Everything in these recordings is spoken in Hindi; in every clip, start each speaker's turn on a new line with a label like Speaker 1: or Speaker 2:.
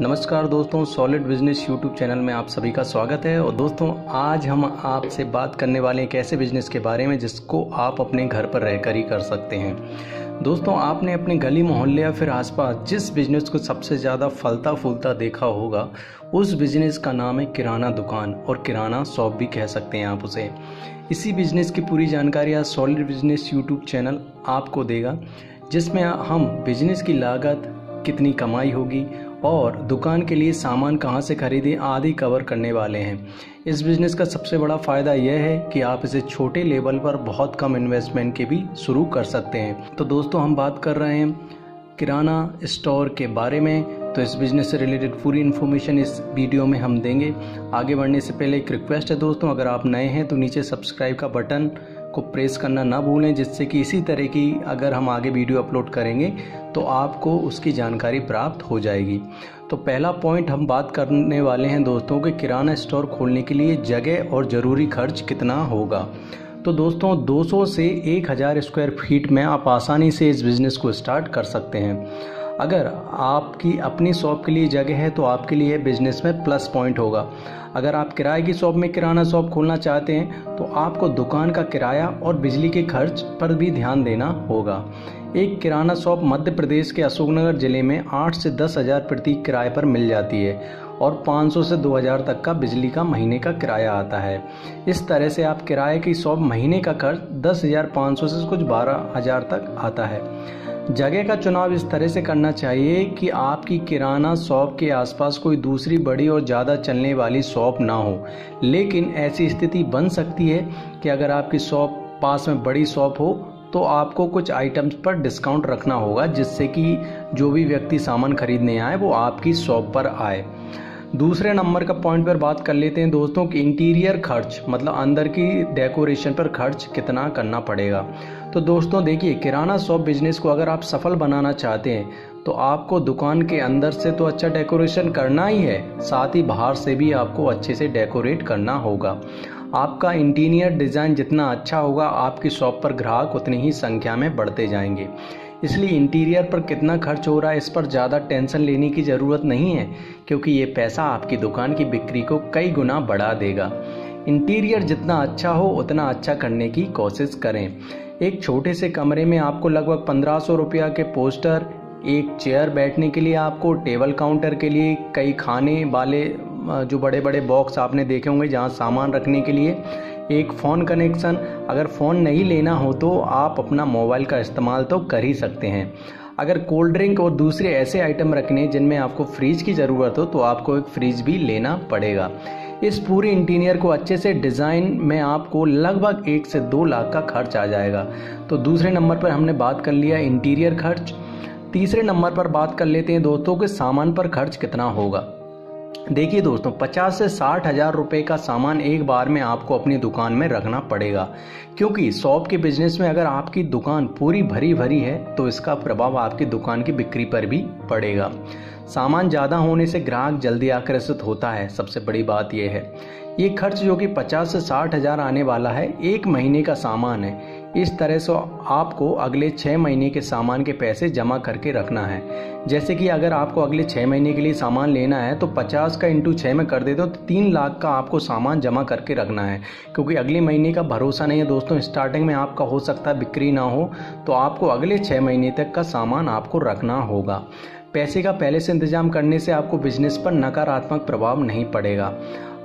Speaker 1: नमस्कार दोस्तों, सॉलिड बिजनेस यूट्यूब चैनल में आप सभी का स्वागत है। और दोस्तों, आज हम आपसे बात करने वाले हैं एक ऐसे बिजनेस के बारे में जिसको आप अपने घर पर रहकर ही कर सकते हैं। दोस्तों, आपने अपने गली मोहल्ले या फिर आसपास जिस बिजनेस को सबसे ज़्यादा फलता फूलता देखा होगा, उस बिजनेस का नाम है किराना दुकान और किराना शॉप भी कह सकते हैं आप उसे। इसी बिजनेस की पूरी जानकारी आज सॉलिड बिजनेस यूट्यूब चैनल आपको देगा, जिसमें हम बिजनेस की लागत, कितनी कमाई होगी और दुकान के लिए सामान कहां से खरीदें आदि कवर करने वाले हैं। इस बिज़नेस का सबसे बड़ा फ़ायदा यह है कि आप इसे छोटे लेवल पर बहुत कम इन्वेस्टमेंट के भी शुरू कर सकते हैं। तो दोस्तों, हम बात कर रहे हैं किराना स्टोर के बारे में। तो इस बिज़नेस से रिलेटेड पूरी इन्फॉर्मेशन इस वीडियो में हम देंगे। आगे बढ़ने से पहले एक रिक्वेस्ट है दोस्तों, अगर आप नए हैं तो नीचे सब्सक्राइब का बटन को प्रेस करना ना भूलें, जिससे कि इसी तरह की अगर हम आगे वीडियो अपलोड करेंगे तो आपको उसकी जानकारी प्राप्त हो जाएगी। तो पहला पॉइंट हम बात करने वाले हैं दोस्तों कि किराना स्टोर खोलने के लिए जगह और ज़रूरी खर्च कितना होगा। तो दोस्तों, 200 से 1000 स्क्वायर फीट में आप आसानी से इस बिज़नेस को स्टार्ट कर सकते हैं। अगर आपकी अपनी शॉप के लिए जगह है तो आपके लिए बिजनेस में प्लस पॉइंट होगा। अगर आप किराए की शॉप में किराना शॉप खोलना चाहते हैं तो आपको दुकान का किराया और बिजली के खर्च पर भी ध्यान देना होगा। एक किराना शॉप मध्य प्रदेश के अशोकनगर जिले में 8 से 10 हज़ार प्रति किराए पर मिल जाती है और 500 से 2000 तक का बिजली का महीने का किराया आता है। इस तरह से आप किराए की शॉप महीने का खर्च 10,500 से कुछ 12,000 तक आता है। जगह का चुनाव इस तरह से करना चाहिए कि आपकी किराना शॉप के आसपास कोई दूसरी बड़ी और ज़्यादा चलने वाली शॉप ना हो। लेकिन ऐसी स्थिति बन सकती है कि अगर आपकी शॉप पास में बड़ी शॉप हो तो आपको कुछ आइटम्स पर डिस्काउंट रखना होगा, जिससे कि जो भी व्यक्ति सामान खरीदने आए वो आपकी शॉप पर आए। दूसरे नंबर का पॉइंट पर बात कर लेते हैं दोस्तों कि इंटीरियर खर्च, मतलब अंदर की डेकोरेशन पर खर्च कितना करना पड़ेगा। तो दोस्तों देखिए, किराना शॉप बिजनेस को अगर आप सफल बनाना चाहते हैं तो आपको दुकान के अंदर से तो अच्छा डेकोरेशन करना ही है, साथ ही बाहर से भी आपको अच्छे से डेकोरेट करना होगा। आपका इंटीरियर डिज़ाइन जितना अच्छा होगा, आपकी शॉप पर ग्राहक उतनी ही संख्या में बढ़ते जाएंगे। इसलिए इंटीरियर पर कितना खर्च हो रहा है इस पर ज़्यादा टेंशन लेने की ज़रूरत नहीं है, क्योंकि ये पैसा आपकी दुकान की बिक्री को कई गुना बढ़ा देगा। इंटीरियर जितना अच्छा हो उतना अच्छा करने की कोशिश करें। एक छोटे से कमरे में आपको लगभग 1500 रुपया के पोस्टर, एक चेयर बैठने के लिए, आपको टेबल काउंटर के लिए, कई खाने वाले जो बड़े बड़े बॉक्स आपने देखे होंगे जहाँ सामान रखने के लिए, एक फ़ोन कनेक्शन। अगर फ़ोन नहीं लेना हो तो आप अपना मोबाइल का इस्तेमाल तो कर ही सकते हैं। अगर कोल्ड ड्रिंक और दूसरे ऐसे आइटम रखने जिनमें आपको फ्रिज की ज़रूरत हो तो आपको एक फ्रिज भी लेना पड़ेगा। इस पूरे इंटीरियर को अच्छे से डिज़ाइन में आपको लगभग 1 से 2 लाख का खर्च आ जाएगा। तो दूसरे नंबर पर हमने बात कर लिया इंटीरियर खर्च। तीसरे नंबर पर बात कर लेते हैं दोस्तों कि सामान पर खर्च कितना होगा। देखिए दोस्तों, 50 से 60 हज़ार रुपये का सामान एक बार में आपको अपनी दुकान में रखना पड़ेगा, क्योंकि शॉप के बिजनेस में अगर आपकी दुकान पूरी भरी भरी है तो इसका प्रभाव आपकी दुकान की बिक्री पर भी पड़ेगा। सामान ज़्यादा होने से ग्राहक जल्दी आकर्षित होता है, सबसे बड़ी बात यह है। ये खर्च जो कि 50 से 60 हज़ार आने वाला है, 1 महीने का सामान है। इस तरह से आपको अगले 6 महीने के सामान के पैसे जमा करके रखना है। जैसे कि अगर आपको अगले 6 महीने के लिए सामान लेना है तो 50 का इंटू 6 में कर देते हो तो 3 लाख का आपको सामान जमा करके रखना है, क्योंकि अगले महीने का भरोसा नहीं है दोस्तों। स्टार्टिंग में आपका हो सकता है बिक्री ना हो, तो आपको अगले 6 महीने तक का सामान आपको रखना होगा। पैसे का पहले से इंतजाम करने से आपको बिजनेस पर नकारात्मक प्रभाव नहीं पड़ेगा,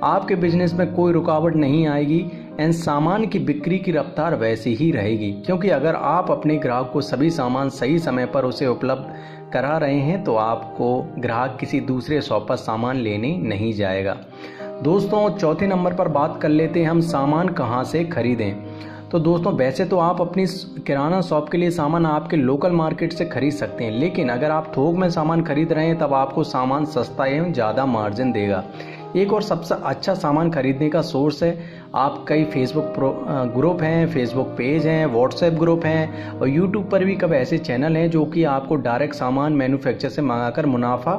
Speaker 1: आपके बिजनेस में कोई रुकावट नहीं आएगी एंड सामान की बिक्री की रफ्तार वैसी ही रहेगी, क्योंकि अगर आप अपने ग्राहक को सभी सामान सही समय पर उसे उपलब्ध करा रहे हैं तो आपको ग्राहक किसी दूसरे शॉप पर सामान लेने नहीं जाएगा। दोस्तों, चौथे नंबर पर बात कर लेते हैं हम सामान कहां से खरीदें। तो दोस्तों, वैसे तो आप अपनी किराना शॉप के लिए सामान आपके लोकल मार्केट से खरीद सकते हैं, लेकिन अगर आप थोक में सामान खरीद रहे हैं तब आपको सामान सस्ता एवं ज़्यादा मार्जिन देगा। एक और सबसे अच्छा सामान खरीदने का सोर्स है, आप कई फेसबुक ग्रुप हैं, फेसबुक पेज हैं, व्हाट्सएप ग्रुप हैं और यूट्यूब पर भी कई ऐसे चैनल हैं जो कि आपको डायरेक्ट सामान मैन्युफैक्चर से मंगाकर मुनाफा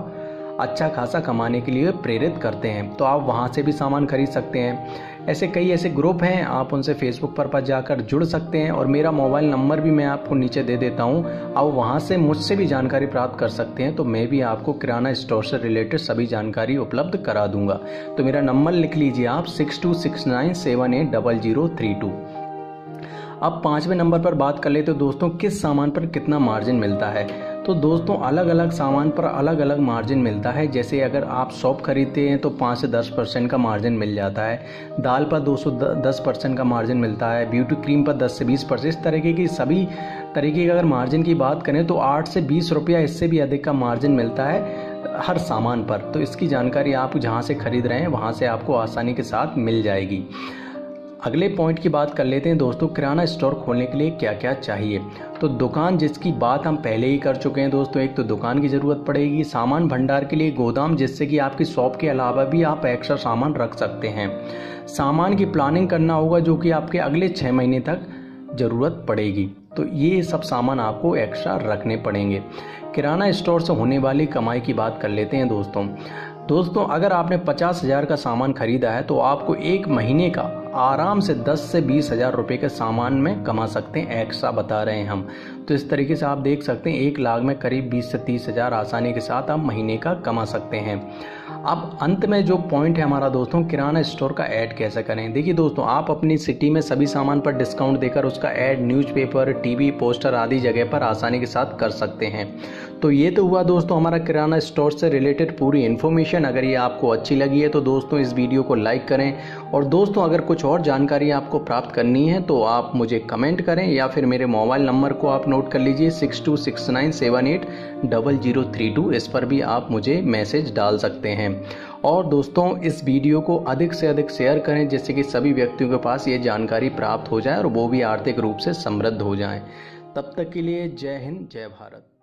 Speaker 1: अच्छा खासा कमाने के लिए प्रेरित करते हैं। तो आप वहाँ से भी सामान खरीद सकते हैं। ऐसे कई ऐसे ग्रुप हैं, आप उनसे फेसबुक पर जाकर जुड़ सकते हैं और मेरा मोबाइल नंबर भी मैं आपको नीचे दे देता हूँ। आप वहाँ से मुझसे भी जानकारी प्राप्त कर सकते हैं। तो मैं भी आपको किराना स्टोर से रिलेटेड सभी जानकारी उपलब्ध करा दूंगा। तो मेरा नंबर लिख लीजिए आप 6269780032। अब 5वें नंबर पर बात कर ले तो दोस्तों किस सामान पर कितना मार्जिन मिलता है। तो दोस्तों अलग अलग सामान पर अलग अलग मार्जिन मिलता है। जैसे अगर आप सॉप खरीदते हैं तो 5 से 10% का मार्जिन मिल जाता है। दाल पर 210% का मार्जिन मिलता है। ब्यूटी क्रीम पर 10 से 20%। इस तरीके की सभी तरीके की अगर मार्जिन की बात करें तो 8 से 20 रुपया इससे भी अधिक का मार्जिन मिलता है हर सामान पर। तो इसकी जानकारी आप जहाँ से खरीद रहे हैं वहाँ से आपको आसानी के साथ मिल जाएगी। अगले पॉइंट की बात कर लेते हैं दोस्तों, किराना स्टोर खोलने के लिए क्या क्या चाहिए। तो दुकान, जिसकी बात हम पहले ही कर चुके हैं दोस्तों। एक तो दुकान की ज़रूरत पड़ेगी, सामान भंडार के लिए गोदाम, जिससे कि आपकी शॉप के अलावा भी आप एक्स्ट्रा सामान रख सकते हैं। सामान की प्लानिंग करना होगा जो कि आपके अगले 6 महीने तक ज़रूरत पड़ेगी। तो ये सब सामान आपको एक्स्ट्रा रखने पड़ेंगे। किराना स्टोर से होने वाली कमाई की बात कर लेते हैं दोस्तों अगर आपने 50,000 का सामान खरीदा है तो आपको एक महीने का आराम से 10 से 20,000 रुपये के सामान में कमा सकते हैं, एक्स्ट्रा बता रहे हैं हम। तो इस तरीके से आप देख सकते हैं 1 लाख में करीब 20 से 30,000 आसानी के साथ आप महीने का कमा सकते हैं। अब अंत में जो पॉइंट है हमारा दोस्तों, किराना स्टोर का ऐड कैसे करें। देखिए दोस्तों, आप अपनी सिटी में सभी सामान पर डिस्काउंट देकर उसका ऐड न्यूज़पेपर, टीवी, पोस्टर आदि जगह पर आसानी के साथ कर सकते हैं। तो ये तो हुआ दोस्तों हमारा किराना स्टोर से रिलेटेड पूरी इन्फॉर्मेशन। अगर ये आपको अच्छी लगी है तो दोस्तों इस वीडियो को लाइक करें। और दोस्तों अगर कुछ और जानकारी आपको प्राप्त करनी है तो आप मुझे कमेंट करें या फिर मेरे मोबाइल नंबर को आप नोट कर लीजिए 6269780032। इस पर भी आप मुझे मैसेज डाल सकते हैं। और दोस्तों इस वीडियो को अधिक से अधिक शेयर करें जिससे कि सभी व्यक्तियों के पास ये जानकारी प्राप्त हो जाए और वो भी आर्थिक रूप से समृद्ध हो जाएं। तब तक के लिए जय हिंद, जय भारत।